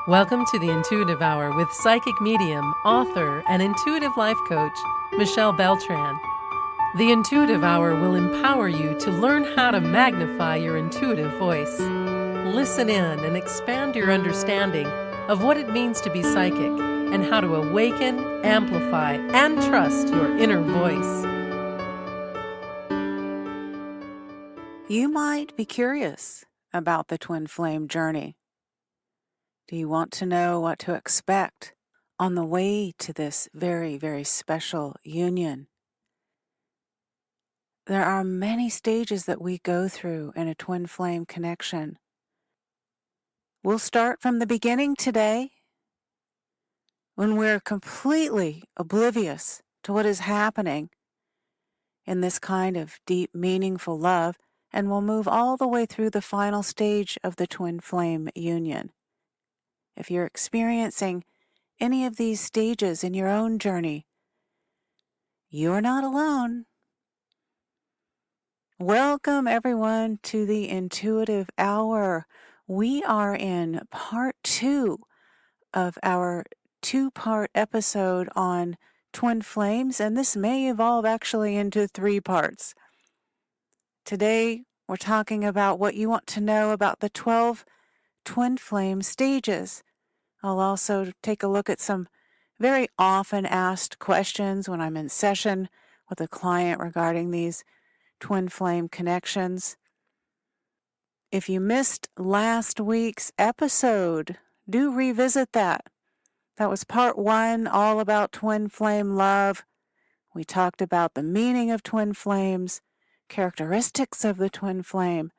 Welcome to the Intuitive Hour with psychic medium, author, and intuitive life coach, Michelle Beltran. The Intuitive Hour will empower you to learn how to magnify your intuitive voice. Listen in and expand your understanding of what it means to be psychic and how to awaken, amplify, and trust your inner voice. You might be curious about the twin flame journey. Do you want to know what to expect on the way to this very, very special union? There are many stages that we go through in a twin flame connection. We'll start from the beginning today, when we're completely oblivious to what is happening in this kind of deep, meaningful love, and we'll move all the way through the final stage of the twin flame union. If you're experiencing any of these stages in your own journey, you're not alone. Welcome, everyone, to the Intuitive Hour. We are in part 2 of our 2-part episode on twin flames, and this may evolve actually into 3 parts. Today, we're talking about what you want to know about the 12 twin flame stages. I'll also take a look at some very often asked questions when I'm in session with a client regarding these twin flame connections. If you missed last week's episode, do revisit that. That was part 1, all about twin flame love. We talked about the meaning of twin flames, characteristics of the twin flame.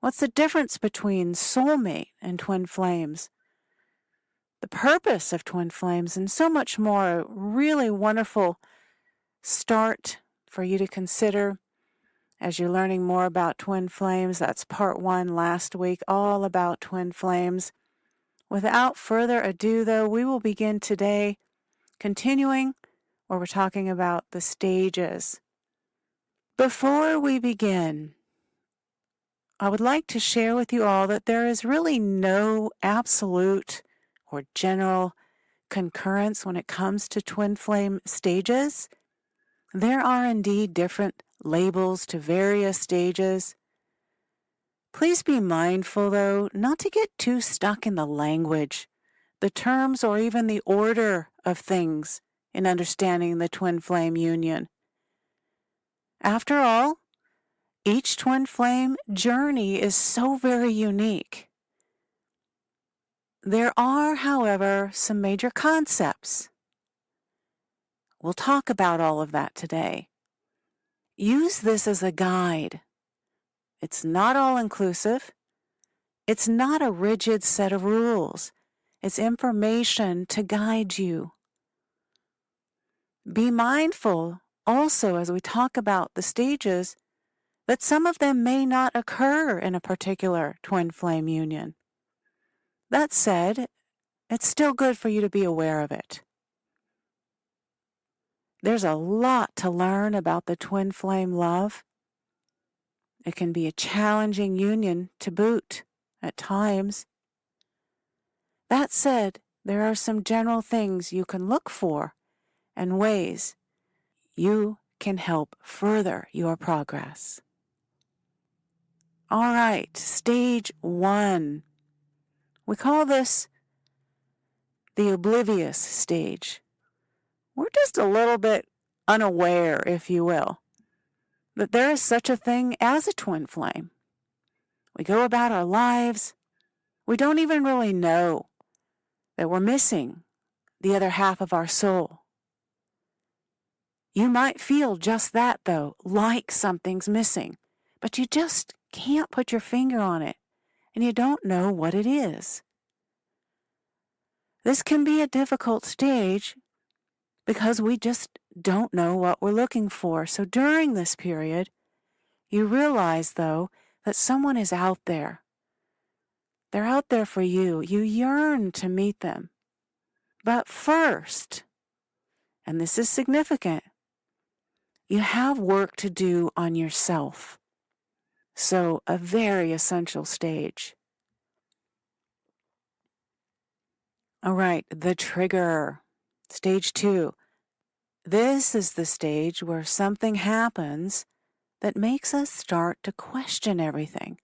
What's the difference between soulmate and twin flames? The purpose of twin flames, and so much more. A really wonderful start for you to consider as you're learning more about twin flames. That's part 1 last week, all about twin flames. Without further ado, though, we will begin today, continuing where we're talking about the stages. Before we begin, I would like to share with you all that there is really no absolute or general concurrence when it comes to twin flame stages. There are indeed different labels to various stages. Please be mindful, though, not to get too stuck in the language, the terms, or even the order of things in understanding the twin flame union. After all, each twin flame journey is so very unique. There are, however, some major concepts. We'll talk about all of that today. Use this as a guide. It's not all-inclusive. It's not a rigid set of rules. It's information to guide you. Be mindful also, as we talk about the stages, that some of them may not occur in a particular twin flame union. That said, it's still good for you to be aware of it. There's a lot to learn about the twin flame love. It can be a challenging union to boot at times. That said, there are some general things you can look for and ways you can help further your progress. All right, stage 1. We call this the oblivious stage. We're just a little bit unaware, if you will, that there is such a thing as a twin flame. We go about our lives. We don't even really know that we're missing the other half of our soul. You might feel just that, though, like something's missing, but you just can't put your finger on it, and you don't know what it is. This can be a difficult stage because we just don't know what we're looking for. So during this period, you realize, though, that someone is out there. They're out there for you. You yearn to meet them. But first, and this is significant, you have work to do on yourself. So a very essential stage. All right, the trigger. Stage 2. This is the stage where something happens that makes us start to question everything.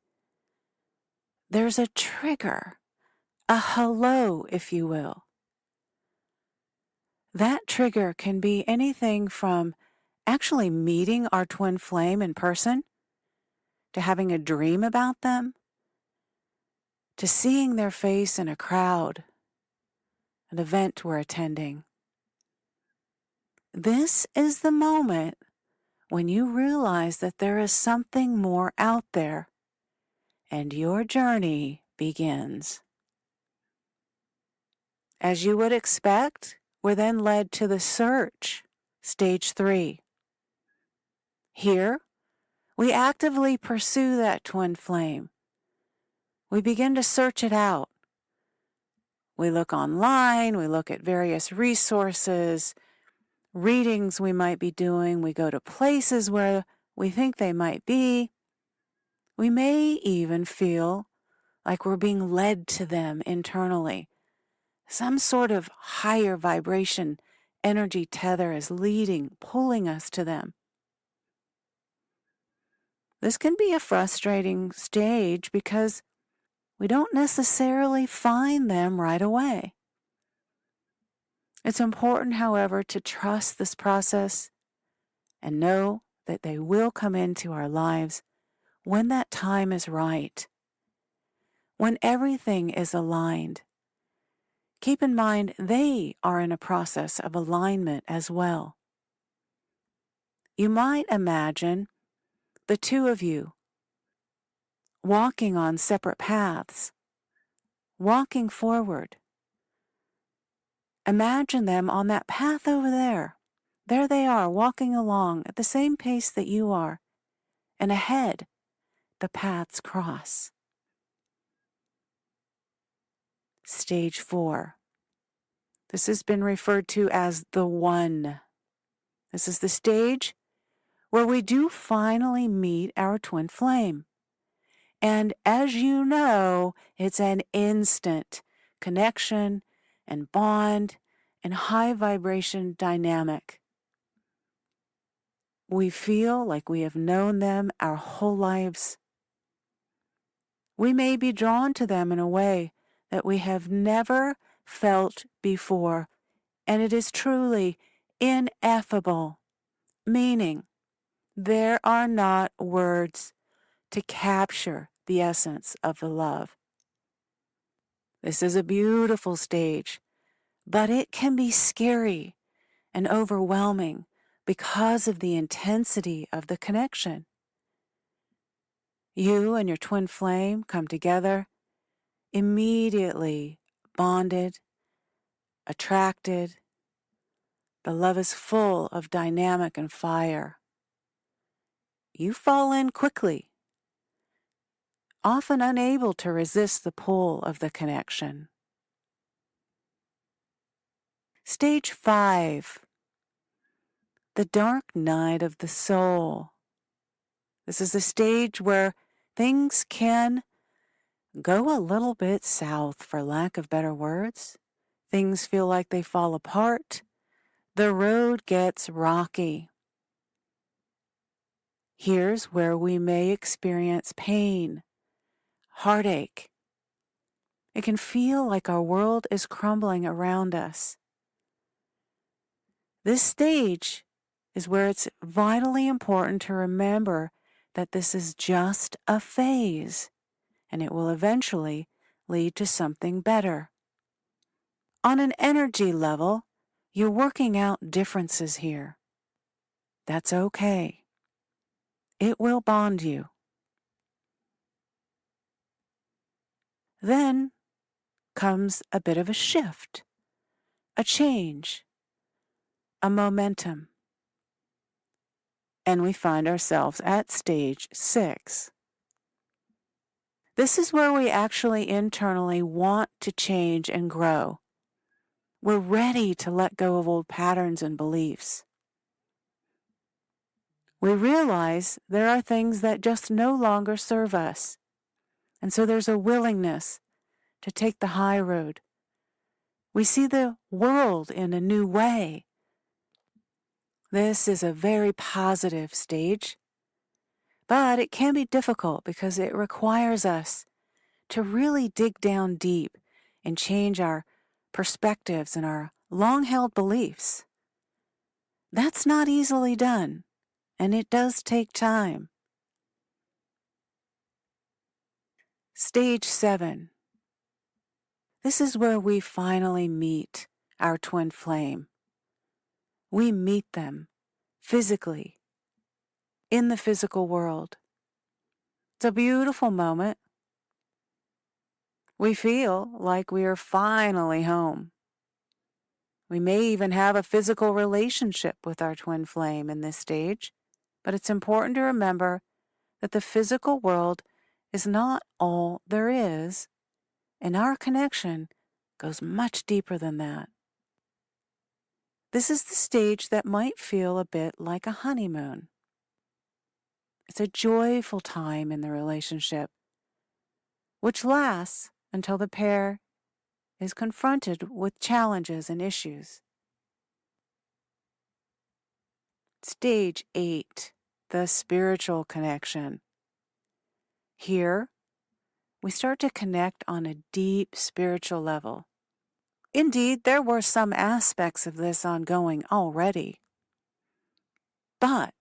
There's a trigger, a hello, if you will. That trigger can be anything from actually meeting our twin flame in person, to having a dream about them, to seeing their face in a crowd, an event we're attending. This is the moment when you realize that there is something more out there, and your journey begins. As you would expect, we're then led to the search, stage 3. Here, we actively pursue that twin flame. We begin to search it out. We look online, we look at various resources, readings we might be doing, we go to places where we think they might be. We may even feel like we're being led to them internally. Some sort of higher vibration energy tether is leading, pulling us to them. This can be a frustrating stage because we don't necessarily find them right away. It's important, however, to trust this process and know that they will come into our lives when that time is right, when everything is aligned. Keep in mind, they are in a process of alignment as well. You might imagine the two of you walking on separate paths, walking forward. Imagine them on that path over there. There they are, walking along at the same pace that you are, and ahead, the paths cross. Stage 4. This has been referred to as the one. This is the stage where we do finally meet our twin flame. And as you know, it's an instant connection and bond and high vibration dynamic. We feel like we have known them our whole lives. We may be drawn to them in a way that we have never felt before, and it is truly ineffable, meaning there are not words to capture the essence of the love. This is a beautiful stage, but it can be scary and overwhelming because of the intensity of the connection. You and your twin flame come together, immediately bonded, attracted. The love is full of dynamic and fire. You fall in quickly, often unable to resist the pull of the connection. Stage 5. The dark night of the soul. This is the stage where things can go a little bit south, for lack of better words. Things feel like they fall apart. The road gets rocky. Here's where we may experience pain, heartache. It can feel like our world is crumbling around us. This stage is where it's vitally important to remember that this is just a phase, and it will eventually lead to something better. On an energy level, you're working out differences here. That's okay. It will bond you. Then comes a bit of a shift, a change, a momentum. And we find ourselves at stage 6. This is where we actually internally want to change and grow. We're ready to let go of old patterns and beliefs. We realize there are things that just no longer serve us. And so there's a willingness to take the high road, We see the world in a new way. This is a very positive stage, but it can be difficult because it requires us to really dig down deep and change our perspectives and our long-held beliefs. That's not easily done, and it does take time. Stage 7. This is where we finally meet our twin flame. We meet them physically, in the physical world. It's a beautiful moment. We feel like we are finally home. We may even have a physical relationship with our twin flame in this stage, but it's important to remember that the physical world is not all there is, and our connection goes much deeper than that. This is the stage that might feel a bit like a honeymoon. It's a joyful time in the relationship, which lasts until the pair is confronted with challenges and issues. Stage 8, the spiritual connection. Here, we start to connect on a deep spiritual level. Indeed, there were some aspects of this ongoing already, but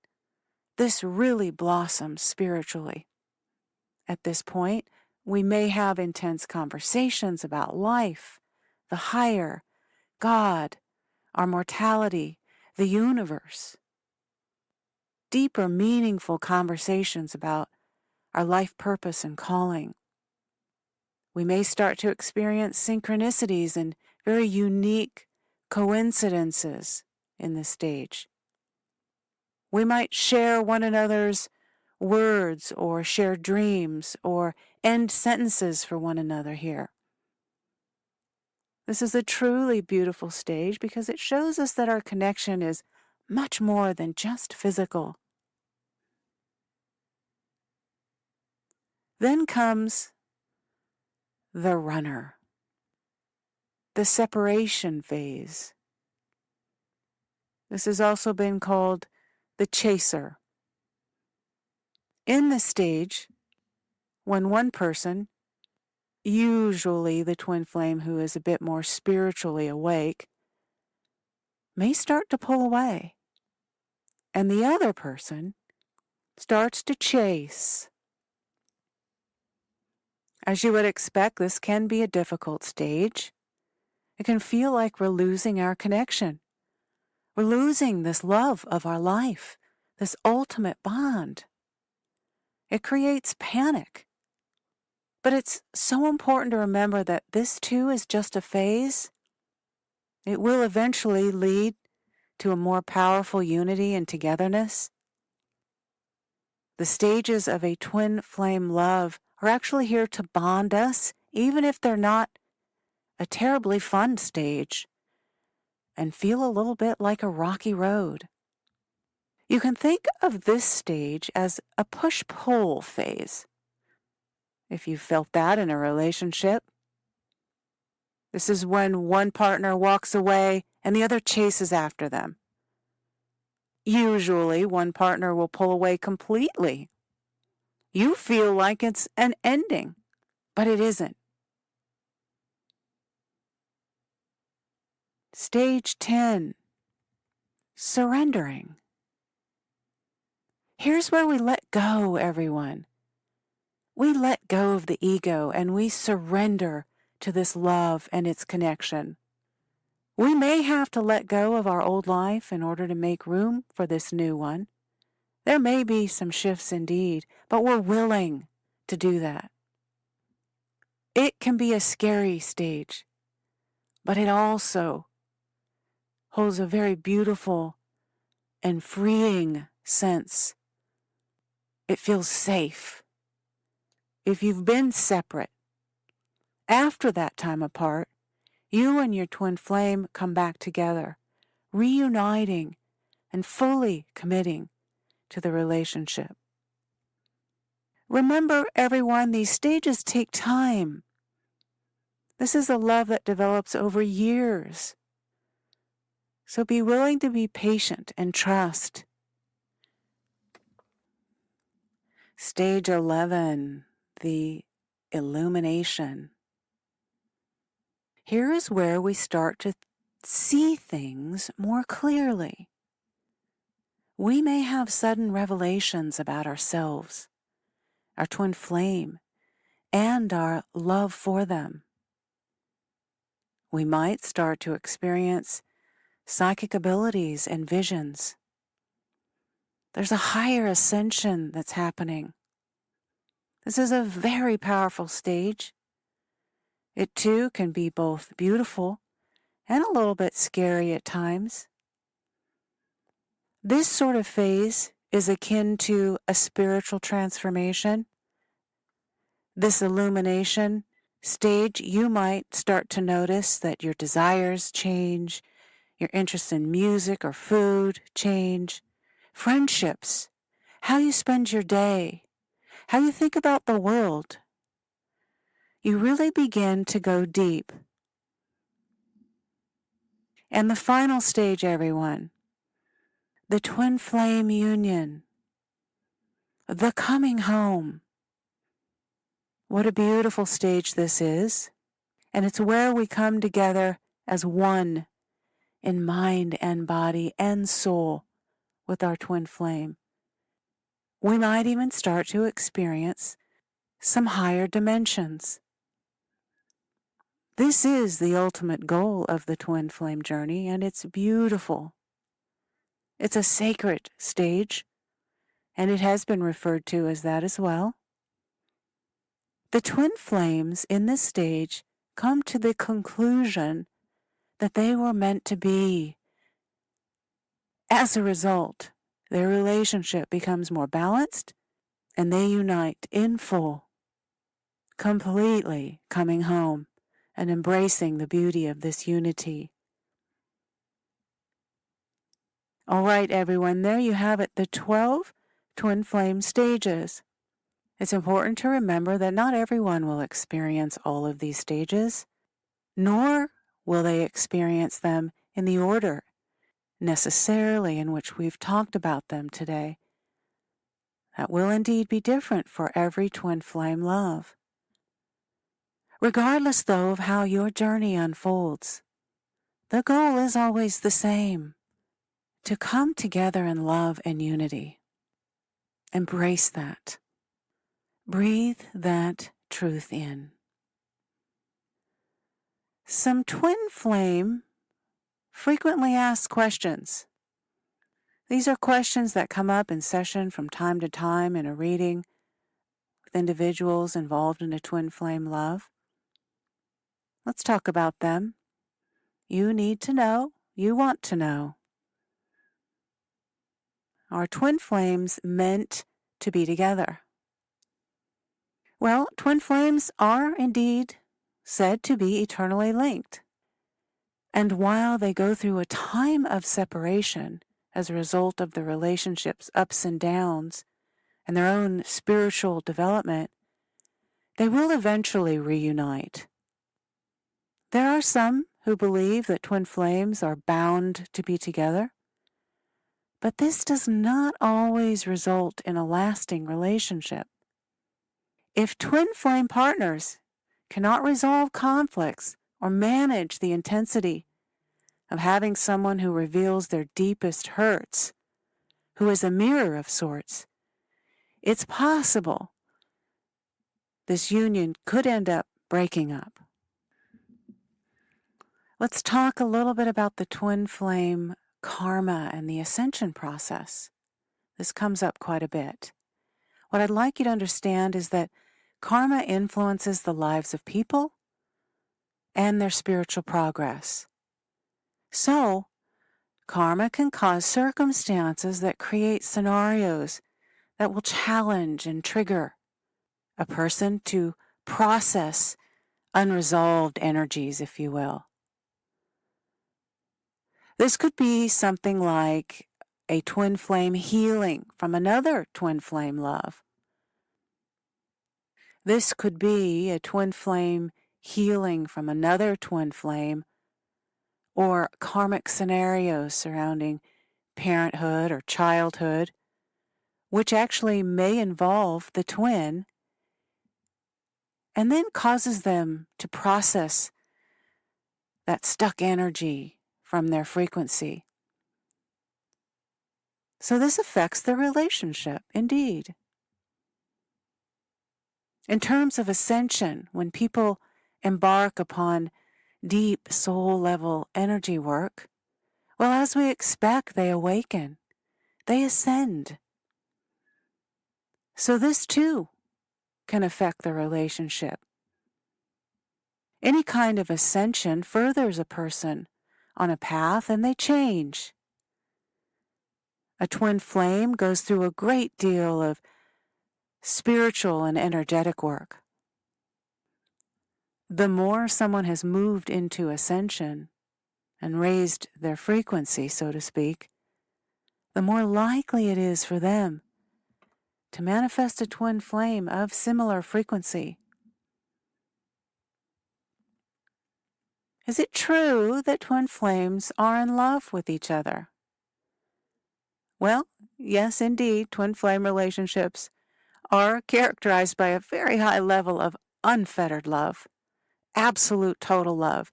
this really blossoms spiritually. At this point, we may have intense conversations about life, the higher, God, our mortality, the universe. Deeper, meaningful conversations about our life purpose and calling. We may start to experience synchronicities and very unique coincidences in this stage. We might share one another's words or share dreams or end sentences for one another here. This is a truly beautiful stage because it shows us that our connection is much more than just physical. Then comes the runner, the separation phase. This has also been called the chaser. In this stage, when one person, usually the twin flame who is a bit more spiritually awake, may start to pull away, and the other person starts to chase. As you would expect, this can be a difficult stage. It can feel like we're losing our connection. We're losing this love of our life, this ultimate bond. It creates panic. But it's so important to remember that this too is just a phase. It will eventually lead to a more powerful unity and togetherness. The stages of a twin flame love are actually here to bond us, even if they're not a terribly fun stage, and feel a little bit like a rocky road. You can think of this stage as a push-pull phase. If you felt that in a relationship, this is when one partner walks away and the other chases after them. Usually, one partner will pull away completely. You feel like it's an ending, but it isn't. Stage 10, surrendering. Here's where we let go, everyone. We let go of the ego and we surrender to this love and its connection. We may have to let go of our old life in order to make room for this new one. There may be some shifts indeed, but we're willing to do that. It can be a scary stage, but it also holds a very beautiful and freeing sense. It feels safe. If you've been separate, after that time apart, you and your twin flame come back together, reuniting and fully committing to the relationship. Remember, everyone, these stages take time. This is a love that develops over years. So be willing to be patient and trust. Stage 11, the illumination. Here is where we start to see things more clearly. We may have sudden revelations about ourselves, our twin flame, and our love for them. We might start to experience psychic abilities and visions. There's a higher ascension that's happening. This is a very powerful stage. It too can be both beautiful and a little bit scary at times. This sort of phase is akin to a spiritual transformation. This illumination stage, you might start to notice that your desires change, your interest in music or food change, friendships, how you spend your day, how you think about the world. You really begin to go deep. And the final stage, everyone, the twin flame union, the coming home. What a beautiful stage this is. And it's where we come together as one in mind and body and soul with our twin flame. We might even start to experience some higher dimensions. This is the ultimate goal of the twin flame journey, and it's beautiful. It's a sacred stage, and it has been referred to as that as well. The twin flames in this stage come to the conclusion that they were meant to be. As a result, their relationship becomes more balanced, and they unite in full, completely coming home and embracing the beauty of this unity. All right, everyone, there you have it, the 12 twin flame stages. It's important to remember that not everyone will experience all of these stages, nor will they experience them in the order necessarily in which we've talked about them today. That will indeed be different for every twin flame love. Regardless, though, of how your journey unfolds, the goal is always the same: to come together in love and unity. Embrace that. Breathe that truth in. Some twin flame frequently asked questions. These are questions that come up in session from time to time in a reading with individuals involved in a twin flame love. Let's talk about them. You need to know. You want to know. Are twin flames meant to be together? Well, twin flames are indeed said to be eternally linked. And while they go through a time of separation as a result of the relationship's ups and downs and their own spiritual development, they will eventually reunite. There are some who believe that twin flames are bound to be together, but this does not always result in a lasting relationship. If twin flame partners cannot resolve conflicts or manage the intensity of having someone who reveals their deepest hurts, who is a mirror of sorts, it's possible this union could end up breaking up. Let's talk a little bit about the twin flame karma and the ascension process. This comes up quite a bit. What I'd like you to understand is that karma influences the lives of people and their spiritual progress. So, karma can cause circumstances that create scenarios that will challenge and trigger a person to process unresolved energies, if you will. This could be something like a twin flame healing from another twin flame love. This could be a twin flame healing from another twin flame, or karmic scenarios surrounding parenthood or childhood, which actually may involve the twin, and then causes them to process that stuck energy from their frequency. So this affects the relationship, indeed. In terms of ascension, when people embark upon deep soul-level energy work, well, as we expect, they awaken, they ascend. So this too can affect the relationship. Any kind of ascension furthers a person on a path and they change. A twin flame goes through a great deal of spiritual and energetic work. The more someone has moved into ascension and raised their frequency, so to speak, the more likely it is for them to manifest a twin flame of similar frequency. Is it true that twin flames are in love with each other? Well, yes, indeed, twin flame relationships are characterized by a very high level of unfettered love, absolute total love.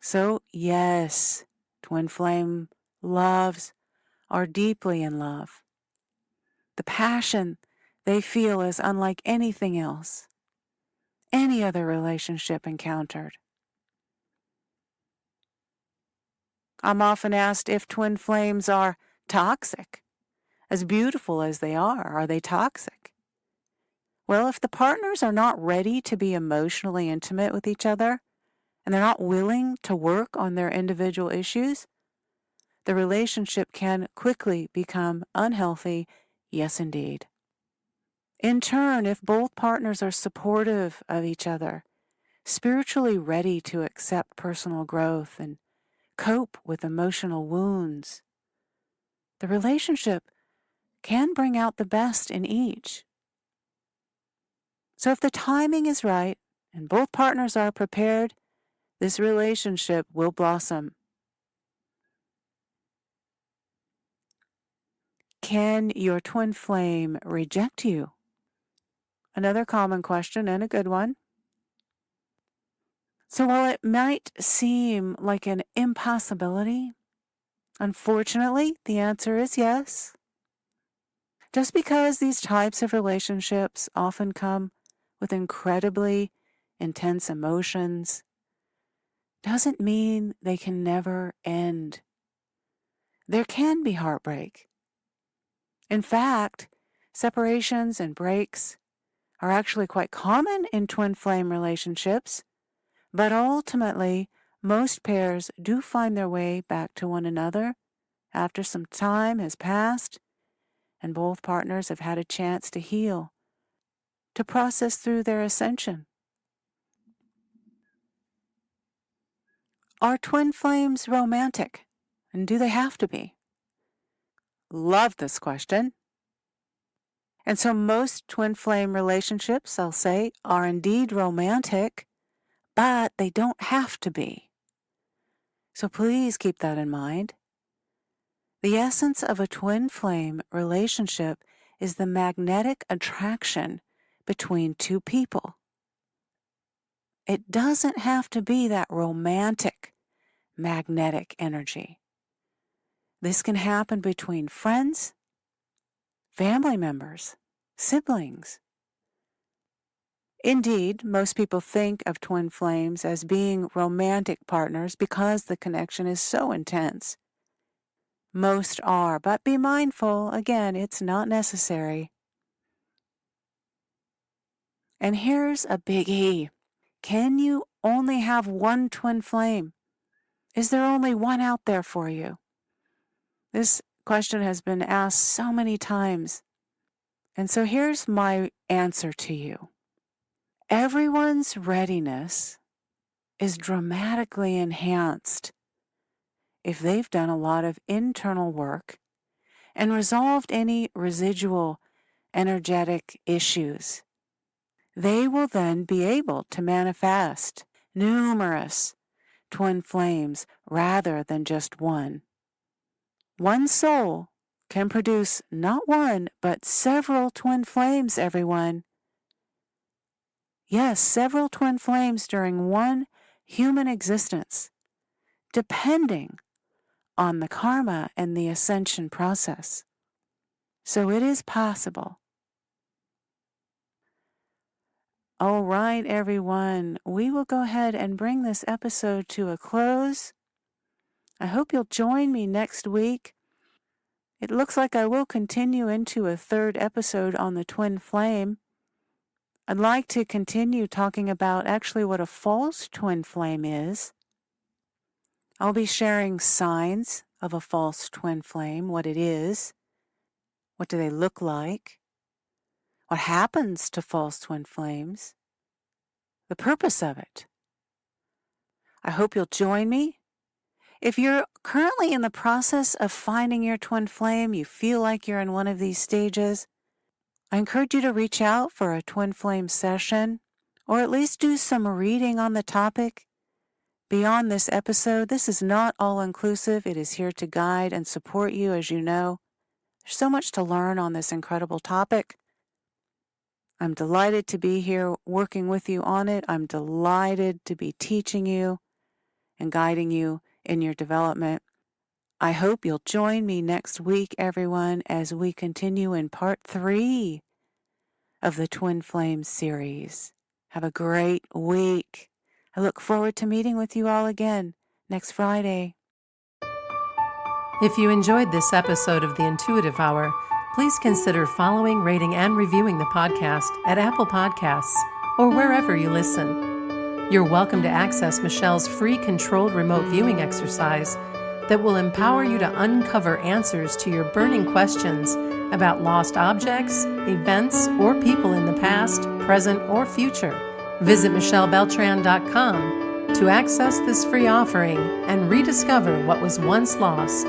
So, yes, twin flame loves are deeply in love. The passion they feel is unlike anything else, any other relationship encountered. I'm often asked if twin flames are toxic. As beautiful as they are they toxic? Well, if the partners are not ready to be emotionally intimate with each other, and they're not willing to work on their individual issues, the relationship can quickly become unhealthy, yes indeed. In turn, if both partners are supportive of each other, spiritually ready to accept personal growth and cope with emotional wounds, the relationship can bring out the best in each. So if the timing is right and both partners are prepared, this relationship will blossom. Can your twin flame reject you? Another common question and a good one. So while it might seem like an impossibility, unfortunately, the answer is yes. Just because these types of relationships often come with incredibly intense emotions doesn't mean they can never end. There can be heartbreak. In fact, separations and breaks are actually quite common in twin flame relationships, but ultimately, most pairs do find their way back to one another after some time has passed and both partners have had a chance to heal, to process through their ascension. Are twin flames romantic? And do they have to be? Love this question. And so most twin flame relationships, I'll say, are indeed romantic, but they don't have to be. So please keep that in mind. The essence of a twin flame relationship is the magnetic attraction between two people. It doesn't have to be that romantic, magnetic energy. This can happen between friends, family members, siblings. Indeed, most people think of twin flames as being romantic partners because the connection is so intense. Most are, but be mindful, again, it's not necessary. And here's a biggie. Can you only have one twin flame? Is there only one out there for you? This question has been asked so many times. And so here's my answer to you. Everyone's readiness is dramatically enhanced if they've done a lot of internal work and resolved any residual energetic issues. they will then be able to manifest numerous twin flames rather than just one. One soul can produce not one, but several twin flames, everyone. Yes, several twin flames during one human existence, depending on the karma and the ascension process. So it is possible. All right, everyone, we will go ahead and bring this episode to a close. I hope you'll join me next week. It looks like I will continue into a third episode on the twin flame. I'd like to continue talking about actually what a false twin flame is. I'll be sharing signs of a false twin flame, what it is, what do they look like, what happens to false twin flames, the purpose of it. I hope you'll join me. If you're currently in the process of finding your twin flame, you feel like you're in one of these stages, I encourage you to reach out for a twin flame session, or at least do some reading on the topic. Beyond this episode, this is not all-inclusive. It is here to guide and support you, as you know. There's so much to learn on this incredible topic. I'm delighted to be here working with you on it. I'm delighted to be teaching you and guiding you in your development. I hope you'll join me next week, everyone, as we continue in part 3 of the Twin Flame series. Have a great week. I look forward to meeting with you all again next Friday. If you enjoyed this episode of the Intuitive Hour, please consider following, rating, and reviewing the podcast at Apple Podcasts or wherever you listen. You're welcome to access Michelle's free controlled remote viewing exercise that will empower you to uncover answers to your burning questions about lost objects, events, or people in the past, present, or future. Visit michellebeltran.com to access this free offering and rediscover what was once lost.